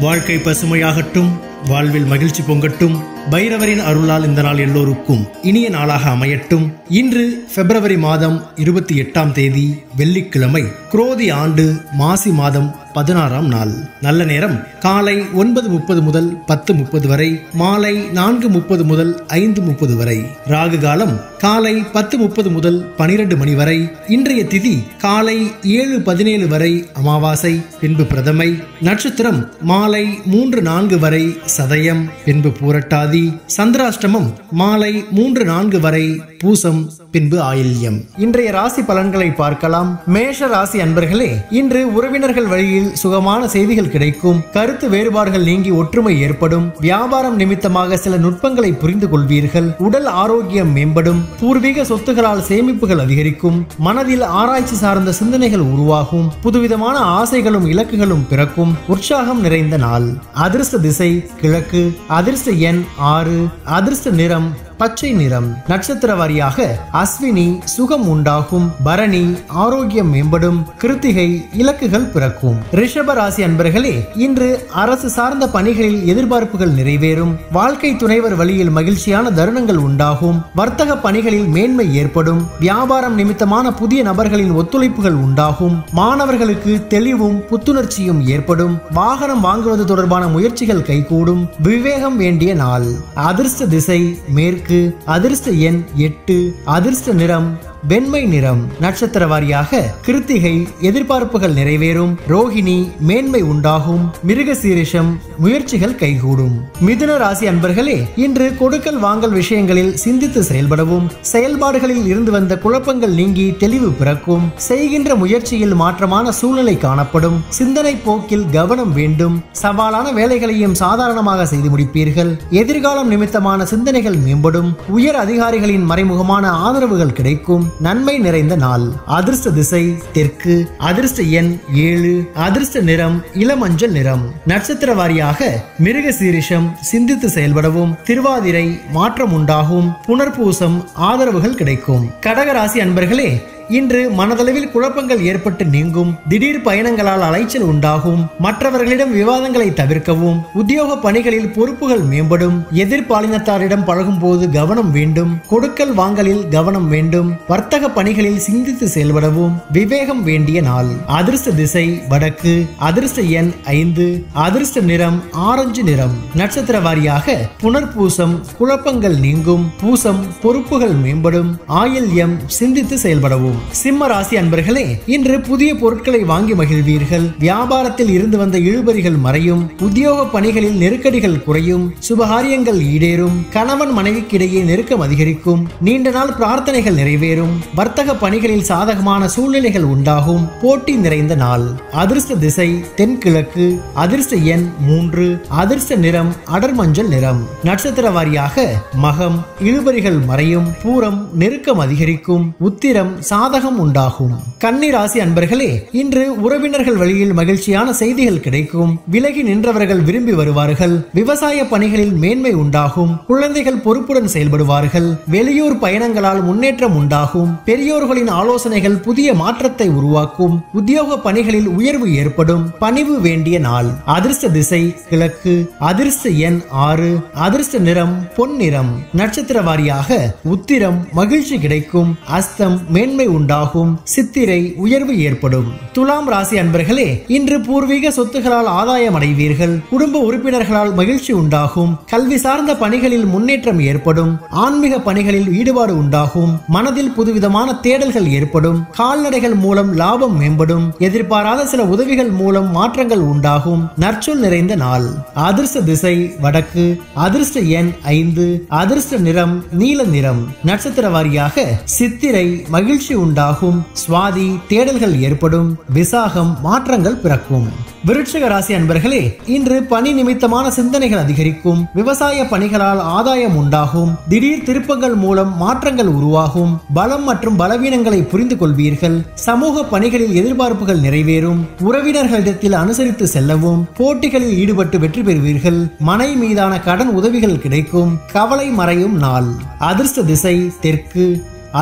வாழ்க்கை பசுமையாகட்டும், வாழ்வில் மகிழ்ச்சி பொங்கட்டும். பைரவரின் அருளால் இந்த நாள் எல்லோருக்கும் இனிய நாளாக அமையட்டும். இன்று பிப்ரவரி மாதம் 28ஆம் தேதி வெள்ளிக்கிழமை, குரோதி ஆண்டு மாசி மாதம் 16ஆம் நாள். நல்ல நேரம் காலை 9:30 முதல் 10:30 வரை, மாலை 4:30 முதல் 5:30 வரை. ராகு காலம் காலை 10:30 முதல் 12 மணி வரை. இன்றைய திதி காலை 7:17 வரை அமாவாசை, பின்பு பிரதமை. நட்சத்திரம் மாலை 3:04 வரை சதயம், பின்பு பூரட்டாதி. சந்திராஷ்டமம் மாலை 3:04 வரை பூசம், பின்பு ஆயில்யம். இன்றைய ராசி பலன்களை பார்க்கலாம். மேஷ ராசி அன்பர்களே, இன்று உறவினர்கள் வழியில் சுகமான செய்திகள் கிடைக்கும். கருத்து வேறுபாடுகள் நீங்கி ஒற்றுமை ஏற்படும். வியாபாரம் நிமித்தமாக சில நுட்பங்களை புரிந்து கொள்வீர்கள். உடல் ஆரோக்கியம் மேம்படும். பூர்வீக சொத்துகளால் சேமிப்புகள் அதிகரிக்கும். மனதில் ஆராய்ச்சி சார்ந்த சிந்தனைகள் உருவாகும். புதுவிதமான ஆசைகளும் இலக்குகளும் பிறக்கும். உற்சாகம் நிறைந்த நாள். அதிர்ஷ்ட திசை கிழக்கு. அதிர்ஷ்ட எண் 6. அதிர்ஷ்ட நிறம் பச்சை நிறம். நட்சத்திர வாரியாக அஸ்வினி சுகம் உண்டாகும். பரணி ஆரோக்கியம் மேம்படும். கிருத்திகை இலக்குகள் பிறக்கும். ரிஷப ராசி அன்பர்களே, இன்று அரசு சார்ந்த பணிகளில் எதிர்பார்ப்புகள் நிறைவேறும். வாழ்க்கை துணைவர் வழியில் மகிழ்ச்சியான தருணங்கள் உண்டாகும். வர்த்தக பணிகளில் மேன்மை ஏற்படும். வியாபாரம் நிமித்தமான புதிய நபர்களின் ஒத்துழைப்புகள் உண்டாகும். மாணவர்களுக்கு தெளிவும் புத்துணர்ச்சியும் ஏற்படும். வாகனம் வாங்குவது தொடர்பான முயற்சிகள் கைகூடும். விவேகம் வேண்டிய நாள். அதிர்ஷ்ட திசை மேற்கு. அதிர்ஷ்ட எண் 8. அதிர்ஷ்ட நிறம் வெண்மை நிறம். நட்சத்திர வாரியாக கிருத்திகை எதிர்பார்ப்புகள் நிறைவேறும். ரோஹிணி மேன்மை உண்டாகும். மிருகசீரிஷம் முயற்சிகள் கைகூடும். மிதுன ராசி அன்பர்களே, இன்று கொடுக்கல் வாங்கல் விஷயங்களில் சிந்தித்து செயல்படவும். செயல்பாடுகளில் இருந்து வந்த குழப்பங்கள் நீங்கி தெளிவு பிறக்கும். செய்கின்ற முயற்சியில் மாற்றமான சூழ்நிலை காணப்படும். சிந்தனை போக்கில் கவனம் வேண்டும். சவாலான வேலைகளையும் சாதாரணமாக செய்து முடிப்பீர்கள். எதிர்காலம் நிமித்தமான சிந்தனைகள் மேம்படும். உயர் அதிகாரிகளின் மறைமுகமான ஆதரவுகள் கிடைக்கும். நன்மை நிறைந்த நாள். அதிர்ஷ்ட திசை தெற்கு. அதிர்ஷ்ட எண் 7. அதிர்ஷ்ட நிறம் இளமஞ்சள் நிறம். நட்சத்திர வாரியாக மிருகசீரிஷம் சிந்தித்து செயல்படவும். திருவாதிரை மாற்றம் உண்டாகும். புனர்பூசம் ஆதரவுகள் கிடைக்கும். கடகராசி அன்பர்களே, இன்று மனதளவில் குழப்பங்கள் ஏற்பட்டு நீங்கும். திடீர் பயணங்களால் அலைச்சல் உண்டாகும். மற்றவர்களிடம் விவாதங்களை தவிர்க்கவும். உத்தியோக பணிகளில் பொறுப்புகள் மேம்படும். எதிர்பாலினத்தாரிடம் பழகும் போது கவனம் வேண்டும். கொடுக்கல் வாங்கலில் கவனம் வேண்டும். வர்த்தக பணிகளில் சிந்தித்து செயல்படவும். விவேகம் வேண்டிய நாள். அதிர்ஷ்ட திசை வடக்கு. அதிர்ஷ்ட எண் 5. அதிர்ஷ்ட நிறம் ஆரஞ்சு நிறம். நட்சத்திர வாரியாக புனர்பூசம் குழப்பங்கள் நீங்கும். பூசம் பொறுப்புகள் மேம்படும். ஆயில்யம் சிந்தித்து செயல்படவும். சிம்ம ராசி அன்பர்களே, இன்று புதிய பொருட்களை வாங்கி மகிழ்வீர்கள். வியாபாரத்தில் இருந்து வந்த இழுபறிகள் மறையும். உத்தியோக பணிகளில் நெருக்கடிகள் குறையும். சுபகாரியங்கள் ஈடேறும். கணவன் மனைவிக்கிடையே நெருக்கம் அதிகரிக்கும். நீண்ட நாள் பிரார்த்தனைகள் நிறைவேறும். வர்த்தக பணிகளில் சாதகமான சூழ்நிலைகள் உண்டாகும். போட்டி நிறைந்த நாள். அதிர்ஷ்ட திசை தென்கிழக்கு. அதிர்ஷ்ட எண் 3. அதிர்ஷ்ட நிறம் அடர் மஞ்சள் நிறம். நட்சத்திர வாரியாக மகம் இழுபறிகள் மறையும். பூரம் நெருக்கம் அதிகரிக்கும். உத்திரம் சாதகம் உண்டாகும். கன்னி ராசி அன்பர்களே, இன்று உறவினர்கள் வழியில் மகிழ்ச்சியான செய்திகள் கிடைக்கும். விலகி நின்றவர்கள் விரும்பி வருவார்கள். விவசாய பணிகளில் மேன்மை உண்டாகும். குழந்தைகள் பொறுப்புடன் செயல்படுவார்கள். வெளியூர் பயணங்களால் முன்னேற்றம் உண்டாகும். பெரியோர்களின் ஆலோசனைகள் புதிய மாற்றத்தை உருவாக்கும். உத்தியோக பணிகளில் உயர்வு ஏற்படும். பணிவு வேண்டிய நாள். அதிர்ஷ்ட திசை கிழக்கு. அதிர்ஷ்ட எண் 6. அதிர்ஷ்ட நிறம் பொன் நிறம். நட்சத்திர வாரியாக உத்திரம் மகிழ்ச்சி கிடைக்கும். அஸ்தம் மேன்மை உண்டாகும். சித்திரை உயர்வு ஏற்படும். துலாம் ராசி அன்பர்களே, இன்று பூர்வீக சொத்துகளால் ஆதாயம் அடைவீர்கள். குடும்ப உறுப்பினர்களால் மகிழ்ச்சி உண்டாகும். கல்வி சார்ந்த பணிகளில் முன்னேற்றம் ஏற்படும். ஆன்மீக பணிகளில் ஈடுபாடு உண்டாகும். மனதில் புதுவிதமான தேடல்கள் ஏற்படும். கால்நடைகள் மூலம் லாபம் மேம்படும். எதிர்பாராத சில உதவிகள் மூலம் மாற்றங்கள் உண்டாகும். நற்சொல் நிறைந்த நாள். அதிர்ஷ்ட திசை வடக்கு. அதிர்ஷ்ட எண் 5. அதிர்ஷ்ட நிறம் நீல நிறம். நட்சத்திர வாரியாக சித்திரை மகிழ்ச்சி உண்டாகும். சுவாதி தேடல்கள் ஏற்படும். விசாகம் மாற்றங்கள் பிறக்கும். விருட்சிக ராசி அன்பர்களே, இன்று பணி நிமித்தமான சிந்தனைகள் அதிகரிக்கும். விவசாய பணிகளால் ஆதாயம் உண்டாகும். திடீர் திருப்பங்கள் மூலம் மாற்றங்கள் உருவாகும். பலம் மற்றும் பலவீனங்களை புரிந்து கொள்வீர்கள். சமூக பணிகளில் எதிர்பார்ப்புகள் நிறைவேறும். உறவினர்களிடத்தில் அனுசரித்து செல்லவும். போட்டிகளில் ஈடுபட்டு வெற்றி பெறுவீர்கள். மனை மீதான கடன் உதவிகள் கிடைக்கும். கவலை மறையும் நாள். அதிர்ஷ்ட திசை தெற்கு.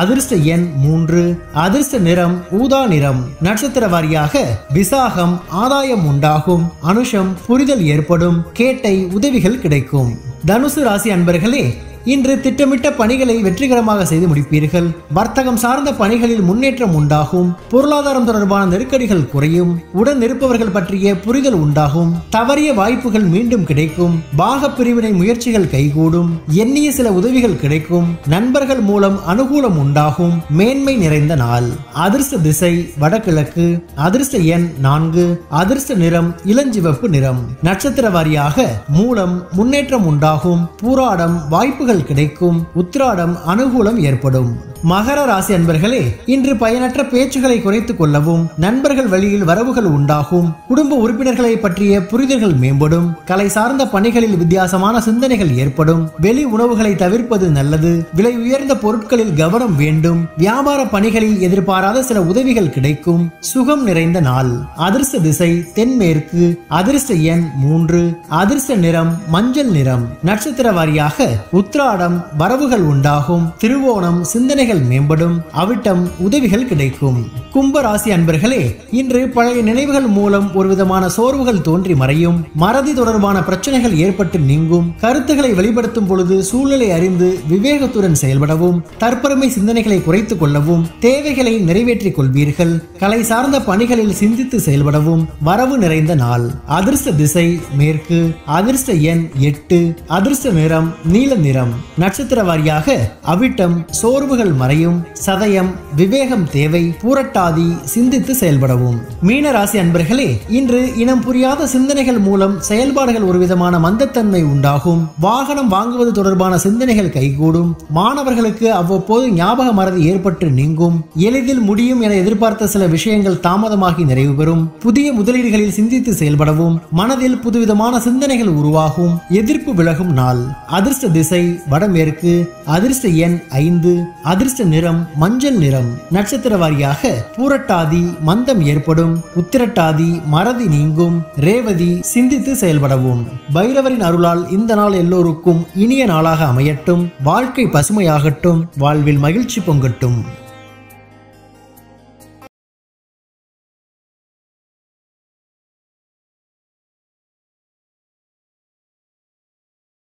அதிர்ஷ்ட எண் 3, அதிர்ஷ்ட நிறம் ஊதா நிறம். நட்சத்திர வாரியாக விசாகம் ஆதாயம் உண்டாகும், அனுஷம் புரிதல் ஏற்படும், கேட்டை உதவிகள் கிடைக்கும். தனுசு ராசி அன்பர்களே, இன்று திட்டமிட்ட பணிகளை வெற்றிகரமாக செய்து முடிப்பீர்கள். வர்த்தகம் சார்ந்த பணிகளில் முன்னேற்றம் உண்டாகும், பொருளாதாரம் தொடர்பான நெருக்கடிகள் குறையும், உடன் இருப்பவர்கள் பற்றிய புரிதல் உண்டாகும், தவறிய வாய்ப்புகள் மீண்டும் கிடைக்கும், பாக பிரிவினை முயற்சிகள் கைகூடும், எண்ணிய சில உதவிகள் கிடைக்கும், நண்பர்கள் மூலம் அனுகூலம் உண்டாகும், மேன்மை நிறைந்த நாள். அதிர்ஷ்ட திசை வடகிழக்கு, அதிர்ஷ்ட எண் 4, அதிர்ஷ்ட நிறம் இளஞ்சிவப்பு நிறம். நட்சத்திர வாரியாக மூலம் முன்னேற்றம் உண்டாகும், பூராடம் வாய்ப்புகள் கிடைக்கும், உத்திராடம் அனுகூலம் ஏற்படும். மகர ராசி அன்பர்களே, இன்று பயனற்ற பேச்சுகளை குறைத்துக் கொள்ளவும், நண்பர்கள் வழியில் வரவுகள் உண்டாகும், குடும்ப உறுப்பினர்களை பற்றிய புரிதல்கள் மேம்படும், கலை சார்ந்த பணிகளில் வித்தியாசமான சிந்தனைகள் ஏற்படும், வெளி உணவுகளை தவிர்ப்பது நல்லது, விலை உயர்ந்த பொருட்களில் கவனம் வேண்டும், வியாபார பணிகளில் எதிர்பாராத சில உதவிகள் கிடைக்கும், சுகம் நிறைந்த நாள். அதிர்ஷ்ட திசை தென்மேற்கு, அதிர்ஷ்ட எண் 3, அதிர்ஷ்ட நிறம் மஞ்சள் நிறம். நட்சத்திர வாரியாக உத்திராடம் வரவுகள் உண்டாகும், திருவோணம் சிந்தனைகள் மேம்படும், அவிட்டம் உதவிகள் கிடைக்கும். கும்ப ராசி அன்பர்களே, இன்று பழைய நினைவுகள் மூலம் ஒரு விதமான சோர்வுகள் தோன்றி மறையும், மறதி தொடர்பான பிரச்சனைகள் ஏற்பட்டு நீங்கும், கருத்துக்களை வெளிப்படுத்தும் பொழுது சூழ்நிலை அறிந்து விவேகத்துடன் செயல்படவும், தற்பெருமை சிந்தனைகளை குறைத்துக் கொள்ளவும், தேவைகளை நிறைவேற்றிக் கொள்வீர்கள், கலை சார்ந்த பணிகளில் சிந்தித்து செயல்படவும் வரவு நிறைந்த நாள். அதிர்ஷ்ட திசை மேற்கு, அதிர்ஷ்ட எண் 8, அதிர்ஷ்ட நிறம் நீல நிறம். நட்சத்திர வாரியாக அவிட்டம் சோர்வுகள் மறையும், சதயம் விவேகம் தேவை, பூரட்டாதி சிந்தித்து செயல்படவும். மீன ராசி அன்பர்களே, இன்று இனம் புரியாத சிந்தனைகள் மூலம் செயல்பாடுகள் ஒரு விதமான மந்தத்தன்மை உண்டாகும், வாகனம் வாங்குவது தொடர்பான சிந்தனைகள் கைகூடும், மாணவர்களுக்கு அவ்வப்போது ஞாபக மறதி ஏற்பட்டு நீங்கும், எளிதில் முடியும் என எதிர்பார்த்த சில விஷயங்கள் தாமதமாகி நிறைவு பெறும், புதிய முதலீடுகளில் சிந்தித்து செயல்படவும், மனதில் புதுவிதமான சிந்தனைகள் உருவாகும், எதிர்ப்பு விலகும் நாள். அதிர்ஷ்ட திசை வடமேற்கு, அதிர்ஷ்ட எண் 5, அதிர்ஷ்ட நிறம் மஞ்சள் நிறம். நட்சத்திர வாரியாக பூரட்டாதி மந்தம் ஏற்படும், உத்திரட்டாதி மறதி நீங்கும், ரேவதி சிந்தித்து செயல்படவும். பைரவரின் அருளால் இந்த நாள் எல்லோருக்கும் இனிய நாளாக அமையட்டும், வாழ்க்கை பசுமையாகட்டும், வாழ்வில் மகிழ்ச்சி பொங்கட்டும்.